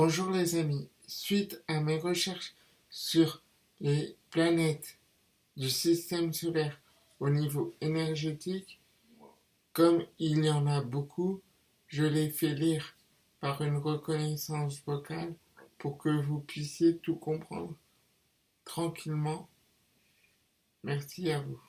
Bonjour les amis, suite à mes recherches sur les planètes du système solaire au niveau énergétique, comme il y en a beaucoup, je les fais lire par une reconnaissance vocale pour que vous puissiez tout comprendre tranquillement. Merci à vous.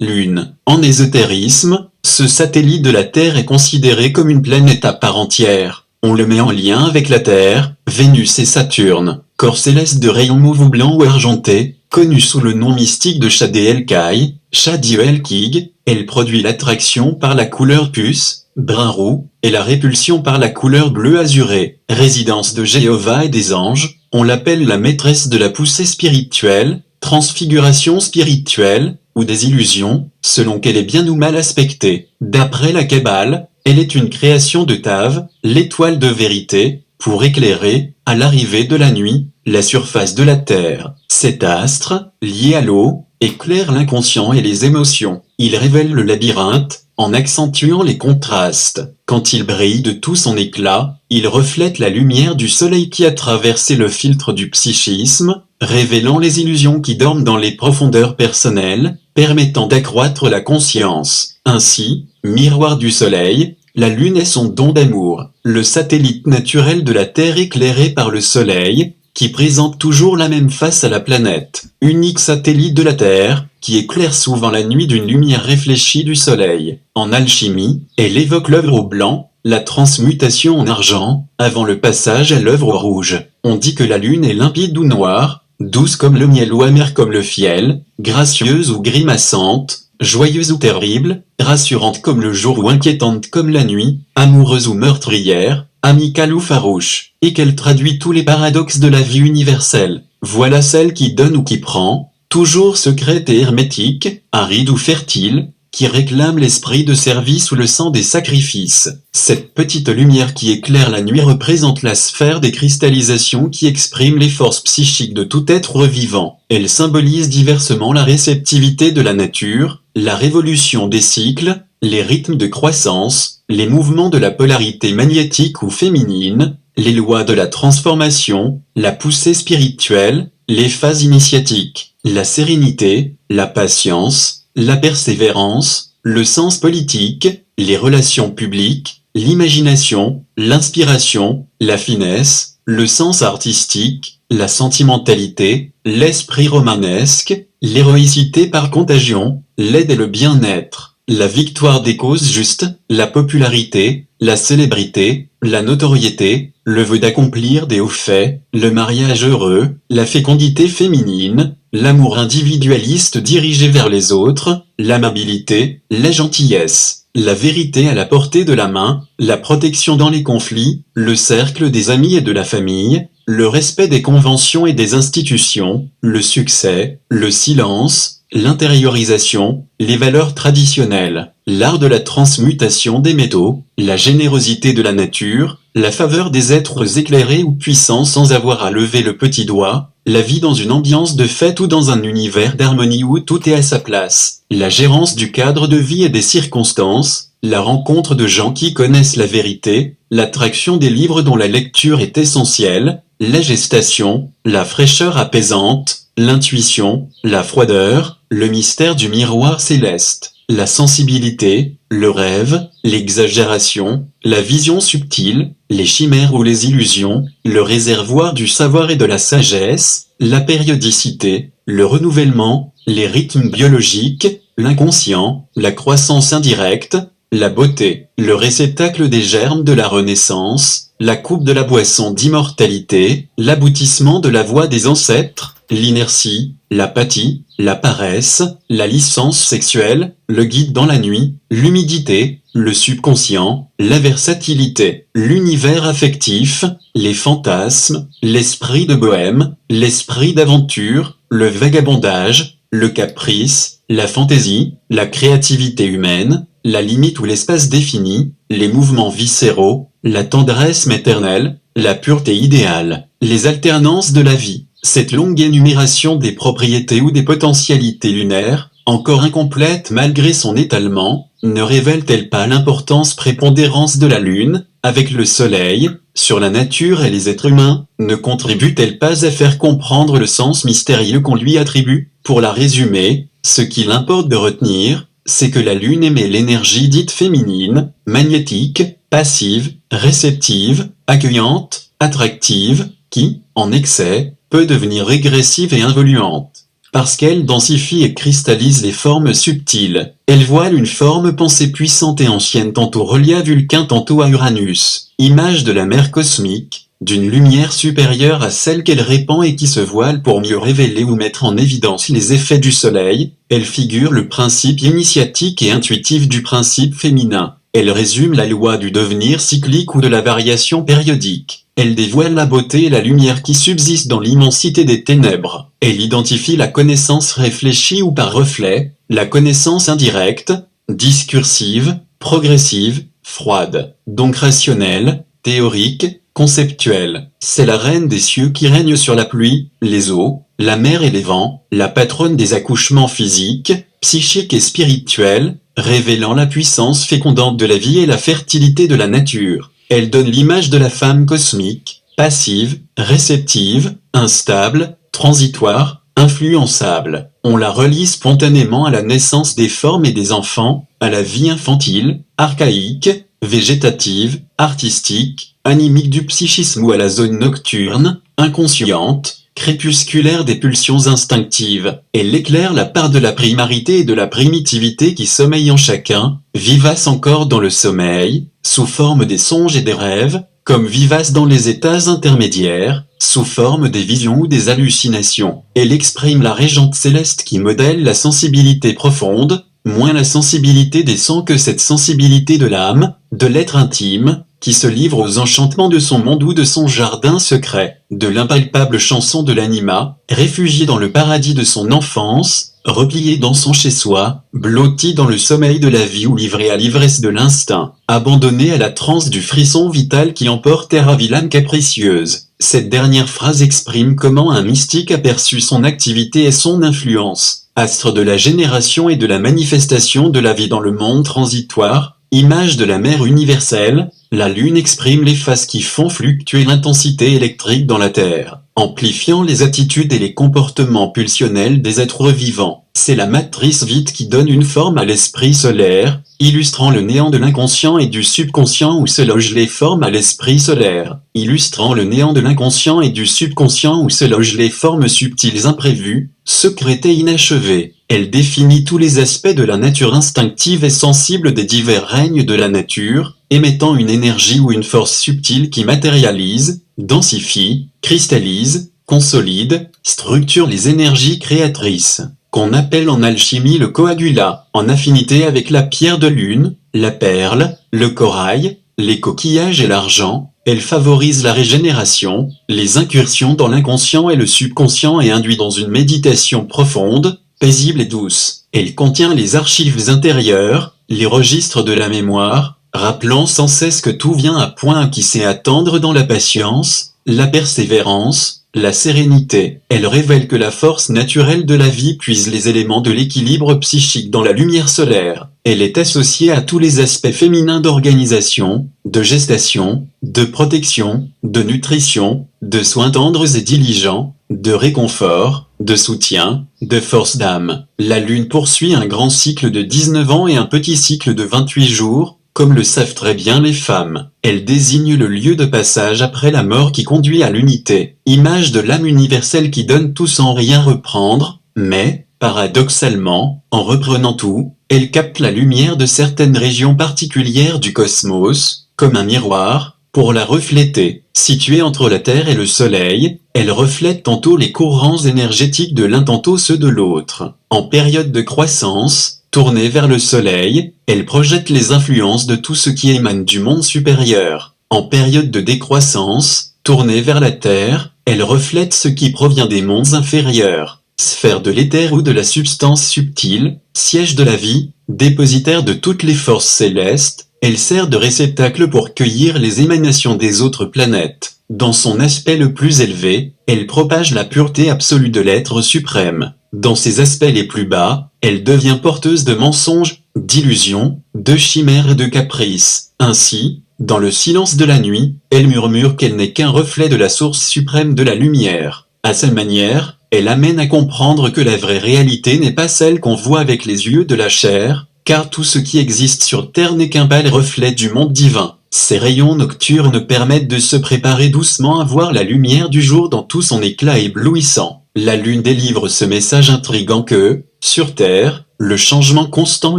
Lune. En ésotérisme, ce satellite de la Terre est considéré comme une planète à part entière. On le met en lien avec la Terre, Vénus et Saturne, corps céleste de rayons mauve ou blanc ou argenté, connu sous le nom mystique de Shad-e-el-Kai, Shad-e-el-Kig. Elle produit l'attraction par la couleur puce, brun-roux, et la répulsion par la couleur bleu azuré. Résidence de Jéhovah et des anges, on l'appelle la maîtresse de la poussée spirituelle, transfiguration spirituelle, ou des illusions, selon qu'elle est bien ou mal aspectée. D'après la Kabbale, elle est une création de Tav, l'étoile de vérité, pour éclairer, à l'arrivée de la nuit, la surface de la Terre. Cet astre, lié à l'eau, éclaire l'inconscient et les émotions. Il révèle le labyrinthe, en accentuant les contrastes. Quand il brille de tout son éclat, il reflète la lumière du soleil qui a traversé le filtre du psychisme, révélant les illusions qui dorment dans les profondeurs personnelles, permettant d'accroître la conscience. Ainsi, miroir du soleil, la lune est son don d'amour, le satellite naturel de la Terre éclairé par le soleil, qui présente toujours la même face à la planète. Unique satellite de la Terre, qui éclaire souvent la nuit d'une lumière réfléchie du soleil. En alchimie, elle évoque l'œuvre au blanc, la transmutation en argent, avant le passage à l'œuvre au rouge. On dit que la lune est limpide ou noire, douce comme le miel ou amère comme le fiel, gracieuse ou grimaçante, joyeuse ou terrible, rassurante comme le jour ou inquiétante comme la nuit, amoureuse ou meurtrière, amicale ou farouche, et qu'elle traduit tous les paradoxes de la vie universelle. Voilà celle qui donne ou qui prend, toujours secrète et hermétique, aride ou fertile, qui réclame l'esprit de service ou le sang des sacrifices. Cette petite lumière qui éclaire la nuit représente la sphère des cristallisations qui exprime les forces psychiques de tout être vivant. Elle symbolise diversement la réceptivité de la nature, la révolution des cycles, les rythmes de croissance, les mouvements de la polarité magnétique ou féminine, les lois de la transformation, la poussée spirituelle, les phases initiatiques, la sérénité, la patience, la persévérance, le sens politique, les relations publiques, l'imagination, l'inspiration, la finesse, le sens artistique, la sentimentalité, l'esprit romanesque, l'héroïcité par contagion, l'aide et le bien-être, la victoire des causes justes, la popularité, la célébrité, la notoriété, le vœu d'accomplir des hauts faits, le mariage heureux, la fécondité féminine, l'amour individualiste dirigé vers les autres, l'amabilité, la gentillesse, la vérité à la portée de la main, la protection dans les conflits, le cercle des amis et de la famille, le respect des conventions et des institutions, le succès, le silence, l'intériorisation, les valeurs traditionnelles, l'art de la transmutation des métaux, la générosité de la nature, la faveur des êtres éclairés ou puissants sans avoir à lever le petit doigt, la vie dans une ambiance de fête ou dans un univers d'harmonie où tout est à sa place, la gérance du cadre de vie et des circonstances, la rencontre de gens qui connaissent la vérité, l'attraction des livres dont la lecture est essentielle, la gestation, la fraîcheur apaisante, l'intuition, la froideur, le mystère du miroir céleste, la sensibilité, le rêve, l'exagération, la vision subtile, les chimères ou les illusions, le réservoir du savoir et de la sagesse, la périodicité, le renouvellement, les rythmes biologiques, l'inconscient, la croissance indirecte, la beauté, le réceptacle des germes de la renaissance, la coupe de la boisson d'immortalité, l'aboutissement de la voie des ancêtres, l'inertie, l'apathie, la paresse, la licence sexuelle, le guide dans la nuit, l'humidité, le subconscient, la versatilité, l'univers affectif, les fantasmes, l'esprit de bohème, l'esprit d'aventure, le vagabondage, le caprice, la fantaisie, la créativité humaine, la limite ou l'espace défini, les mouvements viscéraux, la tendresse maternelle, la pureté idéale, les alternances de la vie. Cette longue énumération des propriétés ou des potentialités lunaires, encore incomplète malgré son étalement, ne révèle-t-elle pas l'importance prépondérance de la Lune, avec le Soleil, sur la nature et les êtres humains, ne contribue-t-elle pas à faire comprendre le sens mystérieux qu'on lui attribue? Pour la résumer, ce qu'il importe de retenir, c'est que la Lune émet l'énergie dite féminine, magnétique, passive, réceptive, accueillante, attractive, qui, en excès, peut devenir régressive et involuante. Parce qu'elle densifie et cristallise les formes subtiles, elle voile une forme pensée puissante et ancienne tantôt reliée à Vulcain tantôt à Uranus, image de la mère cosmique, d'une lumière supérieure à celle qu'elle répand et qui se voile pour mieux révéler ou mettre en évidence les effets du soleil, elle figure le principe initiatique et intuitif du principe féminin. Elle résume la loi du devenir cyclique ou de la variation périodique. Elle dévoile la beauté et la lumière qui subsistent dans l'immensité des ténèbres. Elle identifie la connaissance réfléchie ou par reflet, la connaissance indirecte, discursive, progressive, froide, donc rationnelle, théorique, conceptuelle. C'est la reine des cieux qui règne sur la pluie, les eaux, la mer et les vents, la patronne des accouchements physiques, psychiques et spirituels, révélant la puissance fécondante de la vie et la fertilité de la nature. Elle donne l'image de la femme cosmique, passive, réceptive, instable, transitoire, influençable. On la relie spontanément à la naissance des formes et des enfants, à la vie infantile, archaïque, végétative, artistique, animique du psychisme ou à la zone nocturne, inconsciente, crépusculaire des pulsions instinctives. Elle éclaire la part de la primarité et de la primitivité qui sommeille en chacun, vivace encore dans le sommeil, sous forme des songes et des rêves, comme vivace dans les états intermédiaires, sous forme des visions ou des hallucinations. Elle exprime la régente céleste qui modèle la sensibilité profonde, moins la sensibilité des sens que cette sensibilité de l'âme, de l'être intime, qui se livre aux enchantements de son monde ou de son jardin secret, de l'impalpable chanson de l'anima, réfugié dans le paradis de son enfance, replié dans son chez-soi, blotti dans le sommeil de la vie ou livré à l'ivresse de l'instinct, abandonné à la transe du frisson vital qui emporte et ravit l'âme capricieuse. Cette dernière phrase exprime comment un mystique a perçu son activité et son influence, astre de la génération et de la manifestation de la vie dans le monde transitoire, image de la mère universelle. La Lune exprime les phases qui font fluctuer l'intensité électrique dans la Terre, amplifiant les attitudes et les comportements pulsionnels des êtres vivants. C'est la matrice vide qui donne une forme à l'esprit solaire, illustrant le néant de l'inconscient et du subconscient où se logent les formes à l'esprit solaire, illustrant le néant de l'inconscient et du subconscient où se logent les formes subtiles imprévues, secrètes et inachevées. Elle définit tous les aspects de la nature instinctive et sensible des divers règnes de la nature, émettant une énergie ou une force subtile qui matérialise, densifie, cristallise, consolide, structure les énergies créatrices, qu'on appelle en alchimie le coagulat, en affinité avec la pierre de lune, la perle, le corail, les coquillages et l'argent. Elle favorise la régénération, les incursions dans l'inconscient et le subconscient et induit dans une méditation profonde, paisible et douce. Elle contient les archives intérieures, les registres de la mémoire, rappelant sans cesse que tout vient à point qui sait attendre dans la patience, la persévérance, la sérénité. Elle révèle que la force naturelle de la vie puise les éléments de l'équilibre psychique dans la lumière solaire. Elle est associée à tous les aspects féminins d'organisation, de gestation, de protection, de nutrition, de soins tendres et diligents, de réconfort, de soutien, de force d'âme. La Lune poursuit un grand cycle de 19 ans et un petit cycle de 28 jours, comme le savent très bien les femmes. Elle désigne le lieu de passage après la mort qui conduit à l'unité, image de l'âme universelle qui donne tout sans rien reprendre, mais, paradoxalement, en reprenant tout, elle capte la lumière de certaines régions particulières du cosmos, comme un miroir, pour la refléter. Située entre la Terre et le Soleil, elle reflète tantôt les courants énergétiques de l'un tantôt ceux de l'autre. En période de croissance, tournée vers le Soleil, elle projette les influences de tout ce qui émane du monde supérieur. En période de décroissance, tournée vers la Terre, elle reflète ce qui provient des mondes inférieurs. Sphère de l'éther ou de la substance subtile, siège de la vie, dépositaire de toutes les forces célestes, elle sert de réceptacle pour cueillir les émanations des autres planètes. Dans son aspect le plus élevé, elle propage la pureté absolue de l'être suprême. Dans ses aspects les plus bas, elle devient porteuse de mensonges, d'illusions, de chimères et de caprices. Ainsi, dans le silence de la nuit, elle murmure qu'elle n'est qu'un reflet de la source suprême de la lumière. À sa manière, elle amène à comprendre que la vraie réalité n'est pas celle qu'on voit avec les yeux de la chair, car tout ce qui existe sur Terre n'est qu'un pâle reflet du monde divin. Ces rayons nocturnes permettent de se préparer doucement à voir la lumière du jour dans tout son éclat éblouissant. La lune délivre ce message intrigant que, sur Terre, le changement constant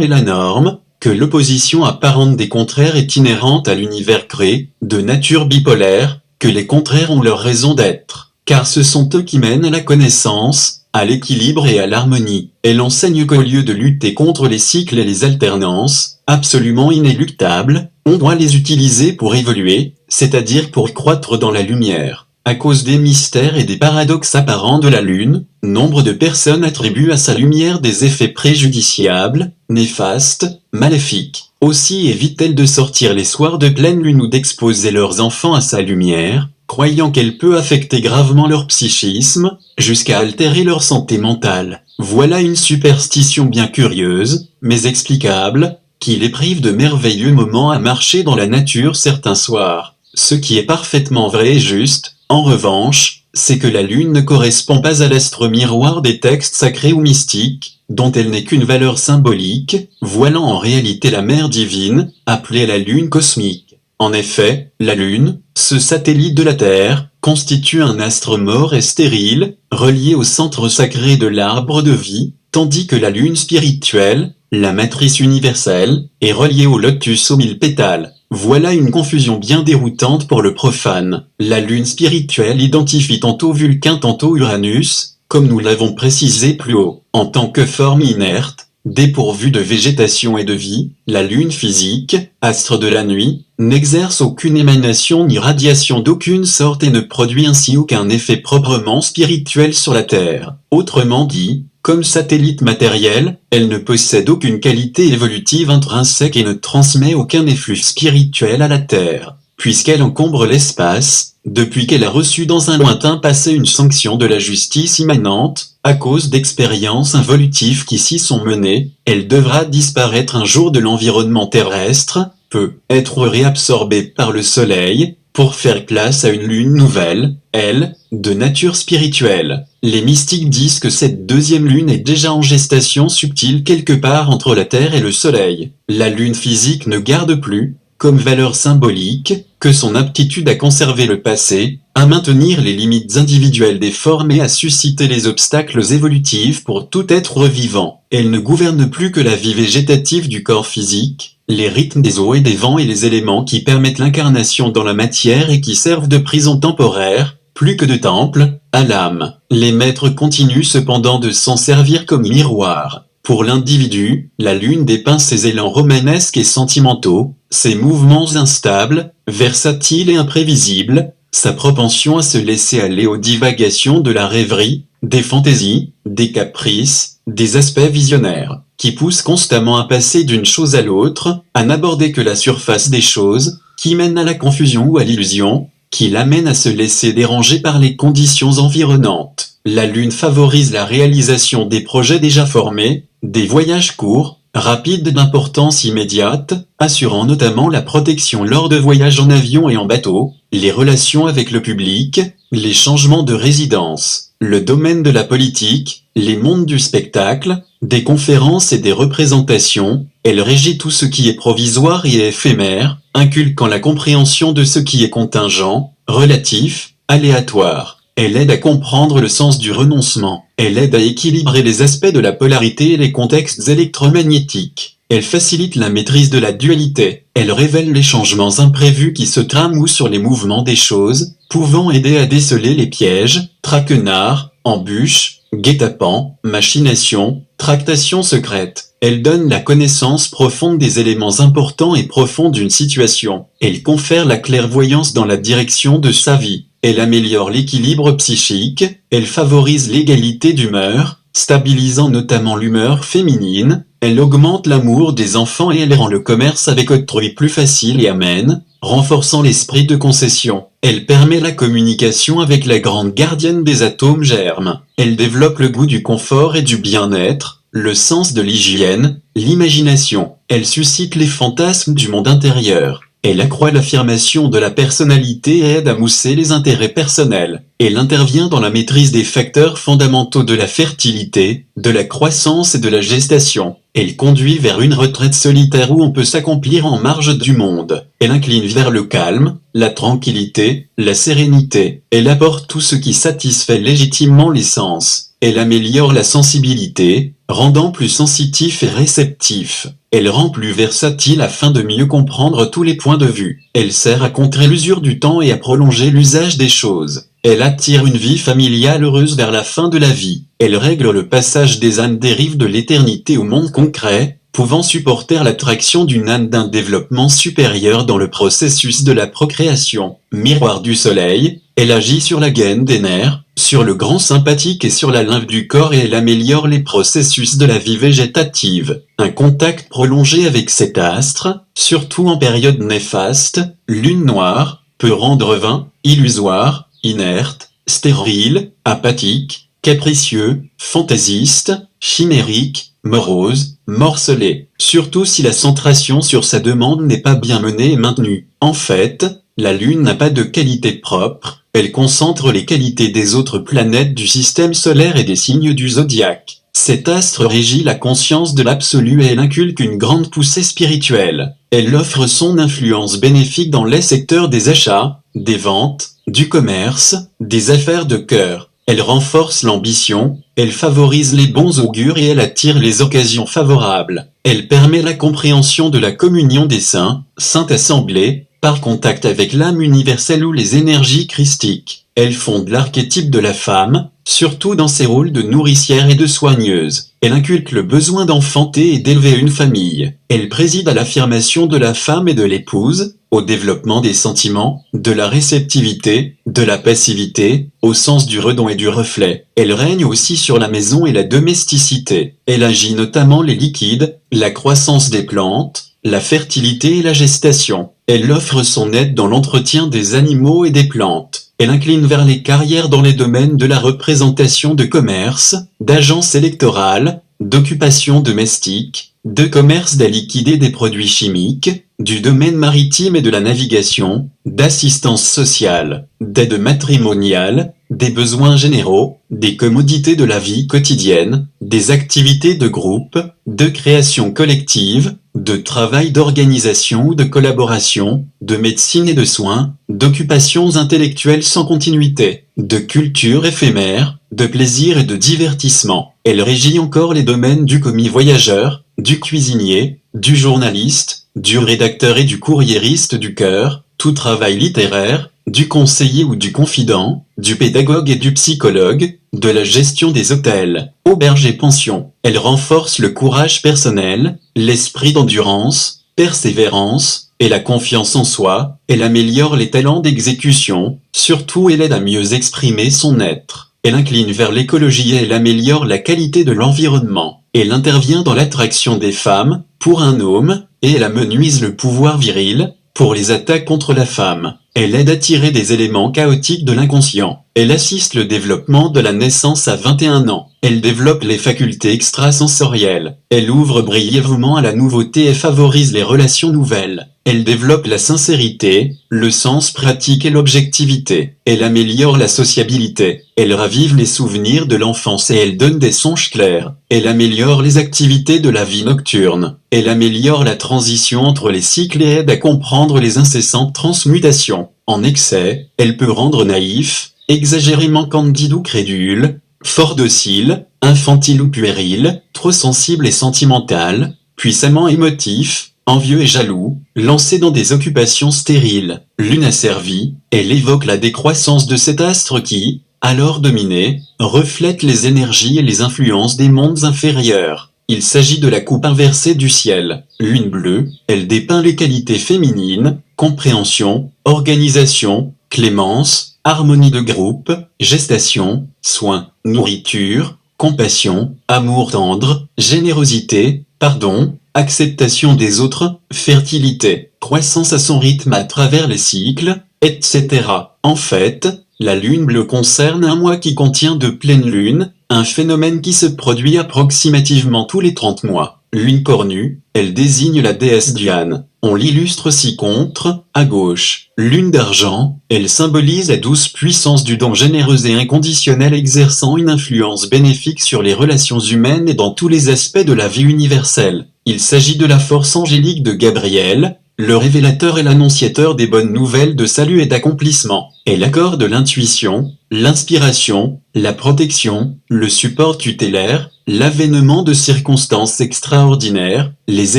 est la norme, que l'opposition apparente des contraires est inhérente à l'univers créé, de nature bipolaire, que les contraires ont leur raison d'être, car ce sont eux qui mènent à la connaissance, à l'équilibre et à l'harmonie. Elle enseigne qu'au lieu de lutter contre les cycles et les alternances, absolument inéluctables, on doit les utiliser pour évoluer, c'est-à-dire pour croître dans la lumière. À cause des mystères et des paradoxes apparents de la Lune, nombre de personnes attribuent à sa lumière des effets préjudiciables, néfastes, maléfiques. Aussi évitent-elles de sortir les soirs de pleine lune ou d'exposer leurs enfants à sa lumière, croyant qu'elle peut affecter gravement leur psychisme, jusqu'à altérer leur santé mentale. Voilà une superstition bien curieuse, mais explicable, qui les prive de merveilleux moments à marcher dans la nature certains soirs. Ce qui est parfaitement vrai et juste, en revanche, c'est que la lune ne correspond pas à l'astre miroir des textes sacrés ou mystiques, dont elle n'est qu'une valeur symbolique, voilant en réalité la mère divine, appelée la lune cosmique. En effet, la lune, ce satellite de la Terre, constitue un astre mort et stérile, relié au centre sacré de l'arbre de vie, tandis que la lune spirituelle, la matrice universelle, est reliée au lotus aux 1000 pétales. Voilà une confusion bien déroutante pour le profane. La lune spirituelle identifie tantôt Vulcain tantôt Uranus, comme nous l'avons précisé plus haut. En tant que forme inerte, dépourvue de végétation et de vie, la lune physique, astre de la nuit, n'exerce aucune émanation ni radiation d'aucune sorte et ne produit ainsi aucun effet proprement spirituel sur la Terre. Autrement dit, comme satellite matériel, elle ne possède aucune qualité évolutive intrinsèque et ne transmet aucun effluve spirituel à la Terre, puisqu'elle encombre l'espace, depuis qu'elle a reçu dans un lointain passé une sanction de la justice immanente, à cause d'expériences involutives qui s'y sont menées, elle devra disparaître un jour de l'environnement terrestre, peut être réabsorbée par le Soleil, pour faire place à une lune nouvelle, elle, de nature spirituelle. Les mystiques disent que cette deuxième lune est déjà en gestation subtile quelque part entre la Terre et le Soleil. La lune physique ne garde plus, comme valeur symbolique, que son aptitude à conserver le passé, à maintenir les limites individuelles des formes et à susciter les obstacles évolutifs pour tout être vivant. Elle ne gouverne plus que la vie végétative du corps physique, les rythmes des eaux et des vents et les éléments qui permettent l'incarnation dans la matière et qui servent de prison temporaire, plus que de temple, à l'âme. Les maîtres continuent cependant de s'en servir comme miroir. Pour l'individu, la lune dépeint ses élans romanesques et sentimentaux, ses mouvements instables, versatiles et imprévisibles, sa propension à se laisser aller aux divagations de la rêverie, des fantaisies, des caprices, des aspects visionnaires, qui poussent constamment à passer d'une chose à l'autre, à n'aborder que la surface des choses, qui mènent à la confusion ou à l'illusion, qui l'amènent à se laisser déranger par les conditions environnantes. La lune favorise la réalisation des projets déjà formés, des voyages courts, rapides d'importance immédiate, assurant notamment la protection lors de voyages en avion et en bateau, les relations avec le public, les changements de résidence, le domaine de la politique, les mondes du spectacle, des conférences et des représentations. Elle régit tout ce qui est provisoire et éphémère, inculquant la compréhension de ce qui est contingent, relatif, aléatoire. Elle aide à comprendre le sens du renoncement. Elle aide à équilibrer les aspects de la polarité et les contextes électromagnétiques. Elle facilite la maîtrise de la dualité. Elle révèle les changements imprévus qui se trament ou sur les mouvements des choses, pouvant aider à déceler les pièges, traquenards, embûches, guet-apens, machinations, tractations secrètes. Elle donne la connaissance profonde des éléments importants et profonds d'une situation. Elle confère la clairvoyance dans la direction de sa vie. Elle améliore l'équilibre psychique, elle favorise l'égalité d'humeur, stabilisant notamment l'humeur féminine, elle augmente l'amour des enfants et elle rend le commerce avec autrui plus facile et amène, renforçant l'esprit de concession. Elle permet la communication avec la grande gardienne des atomes germes. Elle développe le goût du confort et du bien-être, le sens de l'hygiène, l'imagination. Elle suscite les fantasmes du monde intérieur. Elle accroît l'affirmation de la personnalité et aide à mousser les intérêts personnels. Elle intervient dans la maîtrise des facteurs fondamentaux de la fertilité, de la croissance et de la gestation. Elle conduit vers une retraite solitaire où on peut s'accomplir en marge du monde. Elle incline vers le calme, la tranquillité, la sérénité. Elle apporte tout ce qui satisfait légitimement les sens. Elle améliore la sensibilité, rendant plus sensitif et réceptif. Elle rend plus versatile afin de mieux comprendre tous les points de vue. Elle sert à contrer l'usure du temps et à prolonger l'usage des choses. Elle attire une vie familiale heureuse vers la fin de la vie. Elle règle le passage des ânes des rives de l'éternité au monde concret, pouvant supporter l'attraction d'une âne d'un développement supérieur dans le processus de la procréation. Miroir du soleil, elle agit sur la gaine des nerfs, sur le grand sympathique et sur la lymphe du corps et elle améliore les processus de la vie végétative. Un contact prolongé avec cet astre, surtout en période néfaste, lune noire, peut rendre vain, illusoire, inerte, stérile, apathique, capricieux, fantaisiste, chimérique, morose, morcelé, surtout si la centration sur sa demande n'est pas bien menée et maintenue. En fait, la Lune n'a pas de qualité propre, elle concentre les qualités des autres planètes du système solaire et des signes du zodiaque. Cet astre régit la conscience de l'absolu et elle inculque une grande poussée spirituelle. Elle offre son influence bénéfique dans les secteurs des achats, des ventes, du commerce, des affaires de cœur. Elle renforce l'ambition, elle favorise les bons augures et elle attire les occasions favorables. Elle permet la compréhension de la communion des saints, Sainte Assemblée, par contact avec l'âme universelle ou les énergies christiques. Elle fonde l'archétype de la femme, surtout dans ses rôles de nourricière et de soigneuse. Elle inculque le besoin d'enfanter et d'élever une famille. Elle préside à l'affirmation de la femme et de l'épouse, au développement des sentiments, de la réceptivité, de la passivité, au sens du redon et du reflet. Elle règne aussi sur la maison et la domesticité. Elle agit notamment les liquides, la croissance des plantes, la fertilité et la gestation. Elle offre son aide dans l'entretien des animaux et des plantes. Elle incline vers les carrières dans les domaines de la représentation de commerce, d'agence électorale, d'occupation domestique, de commerce des liquides et des produits chimiques, du domaine maritime et de la navigation, d'assistance sociale, d'aide matrimoniale, des besoins généraux, des commodités de la vie quotidienne, des activités de groupe, de création collective, de travail d'organisation ou de collaboration, de médecine et de soins, d'occupations intellectuelles sans continuité, de culture éphémère, de plaisir et de divertissement. Elle régit encore les domaines du commis voyageur, du cuisinier, du journaliste, du rédacteur et du courriériste du cœur, tout travail littéraire, du conseiller ou du confident, du pédagogue et du psychologue, de la gestion des hôtels, auberges et pensions. Elle renforce le courage personnel, l'esprit d'endurance, persévérance, et la confiance en soi. Elle améliore les talents d'exécution, surtout elle aide à mieux exprimer son être. Elle incline vers l'écologie et elle améliore la qualité de l'environnement. Elle intervient dans l'attraction des femmes, pour un homme, et elle amenuise le pouvoir viril, pour les attaques contre la femme. Elle aide à tirer des éléments chaotiques de l'inconscient. Elle assiste le développement de la naissance à 21 ans. Elle développe les facultés extrasensorielles. Elle ouvre brièvement à la nouveauté et favorise les relations nouvelles. Elle développe la sincérité, le sens pratique et l'objectivité. Elle améliore la sociabilité. Elle ravive les souvenirs de l'enfance et elle donne des songes clairs. Elle améliore les activités de la vie nocturne. Elle améliore la transition entre les cycles et aide à comprendre les incessantes transmutations. En excès, elle peut rendre naïf, exagérément candide ou crédule, fort docile, infantile ou puéril, trop sensible et sentimental, puissamment émotif, envieux et jaloux, lancé dans des occupations stériles. Lune asservie, elle évoque la décroissance de cet astre qui, alors dominé, reflète les énergies et les influences des mondes inférieurs. Il s'agit de la coupe inversée du ciel. Lune bleue, elle dépeint les qualités féminines, compréhension, organisation, clémence, harmonie de groupe, gestation, soin, nourriture, compassion, amour tendre, générosité, pardon, acceptation des autres, fertilité, croissance à son rythme à travers les cycles, etc. En fait, la lune bleue concerne un mois qui contient de pleines lunes, un phénomène qui se produit approximativement tous les 30 mois. Lune cornue, elle désigne la déesse Diane. On l'illustre ci-contre, à gauche. Lune d'argent, elle symbolise la douce puissance du don généreux et inconditionnel exerçant une influence bénéfique sur les relations humaines et dans tous les aspects de la vie universelle. Il s'agit de la force angélique de Gabriel, le révélateur et l'annonciateur des bonnes nouvelles de salut et d'accomplissement. Elle accorde l'intuition, l'inspiration, la protection, le support tutélaire, l'avènement de circonstances extraordinaires, les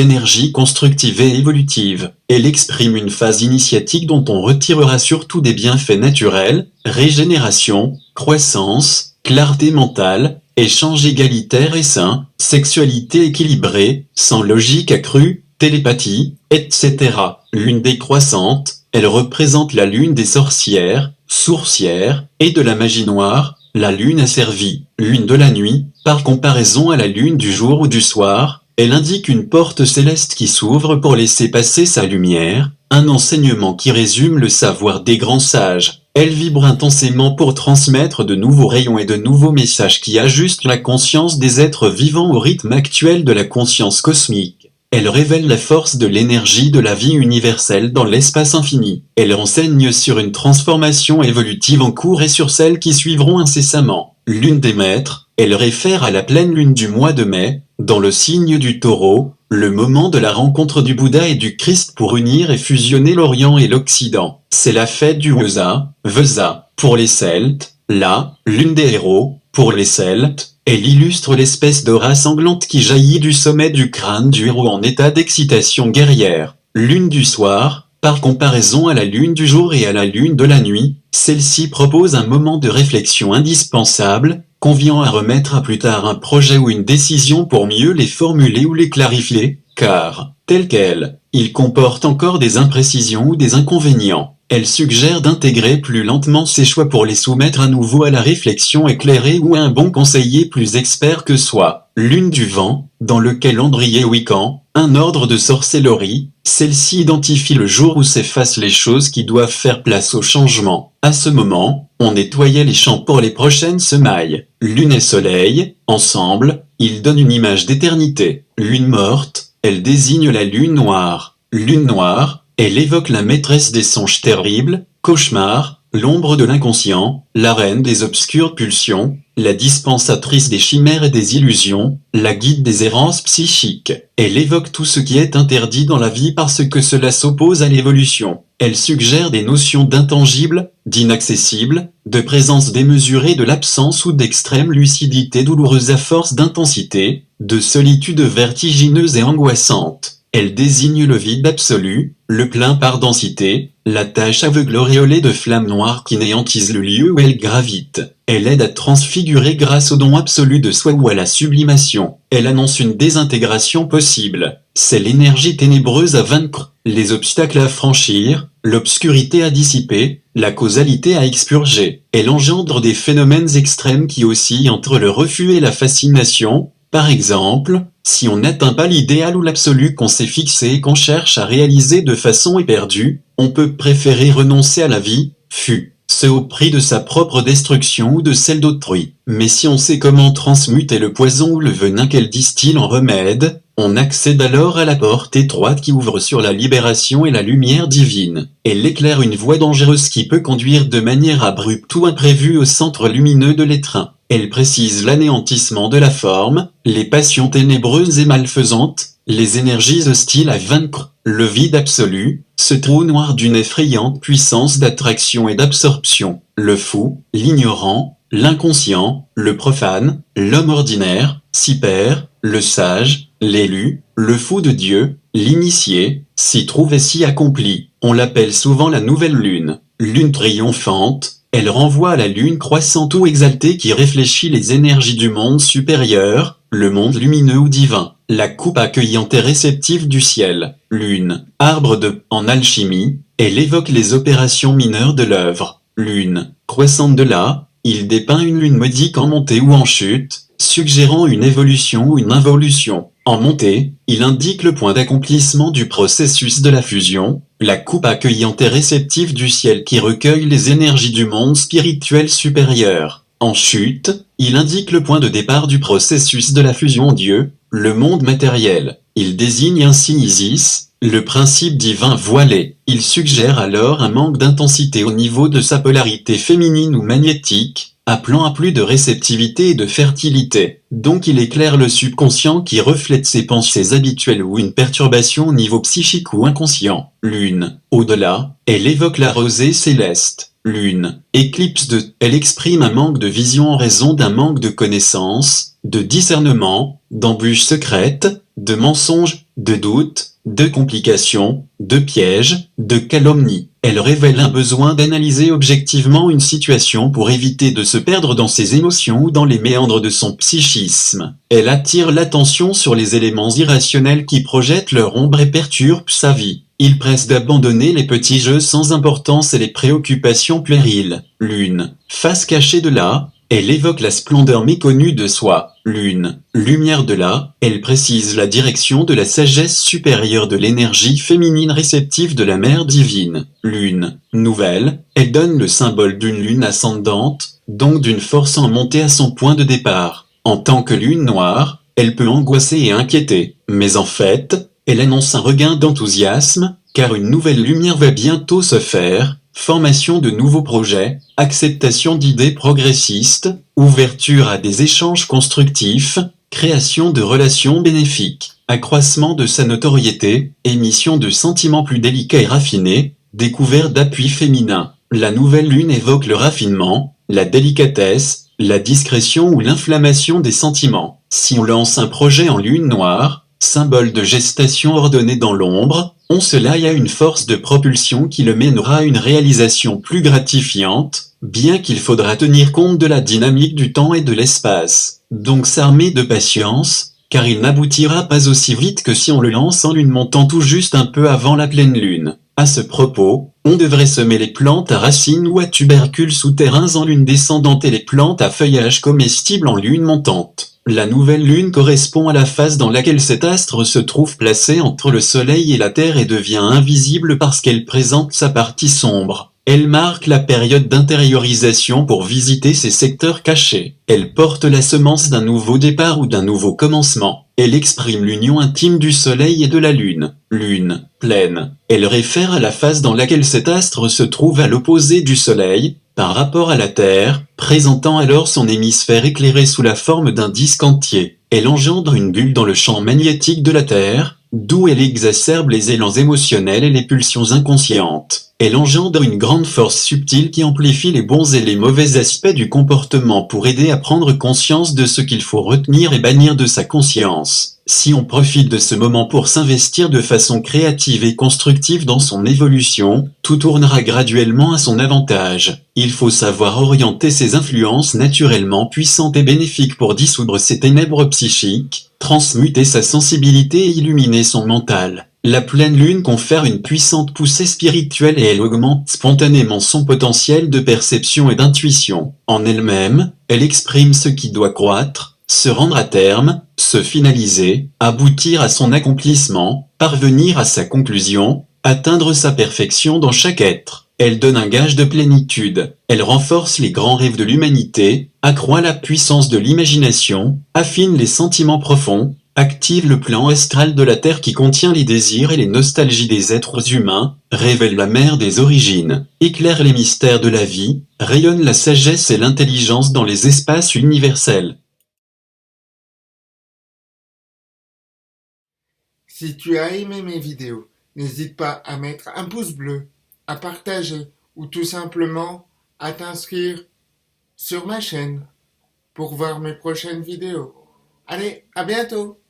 énergies constructives et évolutives. Elle exprime une phase initiatique dont on retirera surtout des bienfaits naturels, régénération, croissance, clarté mentale, échange égalitaire et sain, sexualité équilibrée, sans logique accrue, télépathie, etc. Lune décroissante, elle représente la lune des sorcières, sourcières, et de la magie noire, la lune asservie. Lune de la nuit, par comparaison à la lune du jour ou du soir, elle indique une porte céleste qui s'ouvre pour laisser passer sa lumière, un enseignement qui résume le savoir des grands sages. Elle vibre intensément pour transmettre de nouveaux rayons et de nouveaux messages qui ajustent la conscience des êtres vivants au rythme actuel de la conscience cosmique. Elle révèle la force de l'énergie de la vie universelle dans l'espace infini. Elle renseigne sur une transformation évolutive en cours et sur celles qui suivront incessamment. Lune des maîtres, elle réfère à la pleine lune du mois de mai, dans le signe du Taureau, le moment de la rencontre du Bouddha et du Christ pour unir et fusionner l'Orient et l'Occident. C'est la fête du Vesa, pour les Celtes, la lune des héros, pour les Celtes. Elle illustre l'espèce d'aura sanglante qui jaillit du sommet du crâne du héros en état d'excitation guerrière. Lune du soir, par comparaison à la lune du jour et à la lune de la nuit, celle-ci propose un moment de réflexion indispensable, conviant à remettre à plus tard un projet ou une décision pour mieux les formuler ou les clarifier, car, tel quel, il comporte encore des imprécisions ou des inconvénients. Elle suggère d'intégrer plus lentement ses choix pour les soumettre à nouveau à la réflexion éclairée ou à un bon conseiller plus expert que soi. Lune du vent, dans le calendrier Wiccan, un ordre de sorcellerie, celle-ci identifie le jour où s'effacent les choses qui doivent faire place au changement. À ce moment, on nettoyait les champs pour les prochaines semailles. Lune et soleil, ensemble, ils donnent une image d'éternité. Lune morte, elle désigne la lune noire. Lune noire, elle évoque la maîtresse des songes terribles, cauchemars, l'ombre de l'inconscient, la reine des obscures pulsions, la dispensatrice des chimères et des illusions, la guide des errances psychiques. Elle évoque tout ce qui est interdit dans la vie parce que cela s'oppose à l'évolution. Elle suggère des notions d'intangible, d'inaccessible, de présence démesurée de l'absence ou d'extrême lucidité douloureuse à force d'intensité, de solitude vertigineuse et angoissante. Elle désigne le vide absolu, le plein par densité, la tache aveugle auréolée de flammes noires qui néantissent le lieu où elle gravite. Elle aide à transfigurer grâce au don absolu de soi ou à la sublimation. Elle annonce une désintégration possible. C'est l'énergie ténébreuse à vaincre, les obstacles à franchir, l'obscurité à dissiper, la causalité à expurger. Elle engendre des phénomènes extrêmes qui oscillent entre le refus et la fascination. Par exemple, si on n'atteint pas l'idéal ou l'absolu qu'on s'est fixé et qu'on cherche à réaliser de façon éperdue, on peut préférer renoncer à la vie, ce au prix de sa propre destruction ou de celle d'autrui. Mais si on sait comment transmuter le poison ou le venin qu'elle distille en remède, on accède alors à la porte étroite qui ouvre sur la libération et la lumière divine. Elle éclaire une voie dangereuse qui peut conduire de manière abrupte ou imprévue au centre lumineux de l'étreint. Elle précise l'anéantissement de la forme, les passions ténébreuses et malfaisantes, les énergies hostiles à vaincre, le vide absolu, ce trou noir d'une effrayante puissance d'attraction et d'absorption, le fou, l'ignorant, l'inconscient, le profane, l'homme ordinaire, s'y perd, le sage, l'élu, le fou de Dieu, l'initié, s'y trouve et s'y accomplit. On l'appelle souvent la nouvelle lune. Lune triomphante, elle renvoie à la lune croissante ou exaltée qui réfléchit les énergies du monde supérieur, le monde lumineux ou divin, la coupe accueillante et réceptive du ciel. Lune, arbre en alchimie, elle évoque les opérations mineures de l'œuvre. Lune, croissante de là, il dépeint une lune modique en montée ou en chute, suggérant une évolution ou une involution. En montée, il indique le point d'accomplissement du processus de la fusion, la coupe accueillante et réceptive du ciel qui recueille les énergies du monde spirituel supérieur. En chute, il indique le point de départ du processus de la fusion en Dieu, le monde matériel. Il désigne ainsi Isis, le principe divin voilé. Il suggère alors un manque d'intensité au niveau de sa polarité féminine ou magnétique, appelant à plus de réceptivité et de fertilité. Donc il éclaire le subconscient qui reflète ses pensées habituelles ou une perturbation au niveau psychique ou inconscient. Lune. Au-delà, elle évoque la rosée céleste. Lune. Éclipse de. Elle exprime un manque de vision en raison d'un manque de connaissance, de discernement, d'embûches secrètes, de mensonges, de doutes, de complications, de pièges, de calomnies. Elle révèle un besoin d'analyser objectivement une situation pour éviter de se perdre dans ses émotions ou dans les méandres de son psychisme. Elle attire l'attention sur les éléments irrationnels qui projettent leur ombre et perturbent sa vie. Il presse d'abandonner les petits jeux sans importance et les préoccupations puériles. Lune. Face cachée de là, elle évoque la splendeur méconnue de soi. Lune. Lumière de là, elle précise la direction de la sagesse supérieure de l'énergie féminine réceptive de la mère divine. Lune. Nouvelle, elle donne le symbole d'une lune ascendante, donc d'une force en montée à son point de départ. En tant que lune noire, elle peut angoisser et inquiéter, mais en fait, elle annonce un regain d'enthousiasme, car une nouvelle lumière va bientôt se faire, formation de nouveaux projets, acceptation d'idées progressistes, ouverture à des échanges constructifs, création de relations bénéfiques, accroissement de sa notoriété, émission de sentiments plus délicats et raffinés, découverte d'appuis féminins. La nouvelle lune évoque le raffinement, la délicatesse, la discrétion ou l'inflammation des sentiments. Si on lance un projet en lune noire, symbole de gestation ordonnée dans l'ombre, on se laille à une force de propulsion qui le mènera à une réalisation plus gratifiante, bien qu'il faudra tenir compte de la dynamique du temps et de l'espace. Donc s'armer de patience, car il n'aboutira pas aussi vite que si on le lance en lune montant tout juste un peu avant la pleine lune. À ce propos, on devrait semer les plantes à racines ou à tubercules souterrains en lune descendante et les plantes à feuillage comestible en lune montante. La nouvelle lune correspond à la phase dans laquelle cet astre se trouve placé entre le soleil et la terre et devient invisible parce qu'elle présente sa partie sombre. Elle marque la période d'intériorisation pour visiter ces secteurs cachés. Elle porte la semence d'un nouveau départ ou d'un nouveau commencement. Elle exprime l'union intime du soleil et de la lune. Lune, pleine. Elle réfère à la phase dans laquelle cet astre se trouve à l'opposé du soleil, par rapport à la Terre, présentant alors son hémisphère éclairé sous la forme d'un disque entier. Elle engendre une bulle dans le champ magnétique de la Terre, d'où elle exacerbe les élans émotionnels et les pulsions inconscientes. Elle engendre une grande force subtile qui amplifie les bons et les mauvais aspects du comportement pour aider à prendre conscience de ce qu'il faut retenir et bannir de sa conscience. Si on profite de ce moment pour s'investir de façon créative et constructive dans son évolution, tout tournera graduellement à son avantage. Il faut savoir orienter ses influences naturellement puissantes et bénéfiques pour dissoudre ses ténèbres psychiques, transmuter sa sensibilité et illuminer son mental. La pleine lune confère une puissante poussée spirituelle et elle augmente spontanément son potentiel de perception et d'intuition. En elle-même, elle exprime ce qui doit croître, se rendre à terme, se finaliser, aboutir à son accomplissement, parvenir à sa conclusion, atteindre sa perfection dans chaque être. Elle donne un gage de plénitude. Elle renforce les grands rêves de l'humanité, accroît la puissance de l'imagination, affine les sentiments profonds, active le plan astral de la Terre qui contient les désirs et les nostalgies des êtres humains, révèle la mer des origines, éclaire les mystères de la vie, rayonne la sagesse et l'intelligence dans les espaces universels. Si tu as aimé mes vidéos, n'hésite pas à mettre un pouce bleu, à partager ou tout simplement à t'inscrire sur ma chaîne pour voir mes prochaines vidéos. Allez, à bientôt!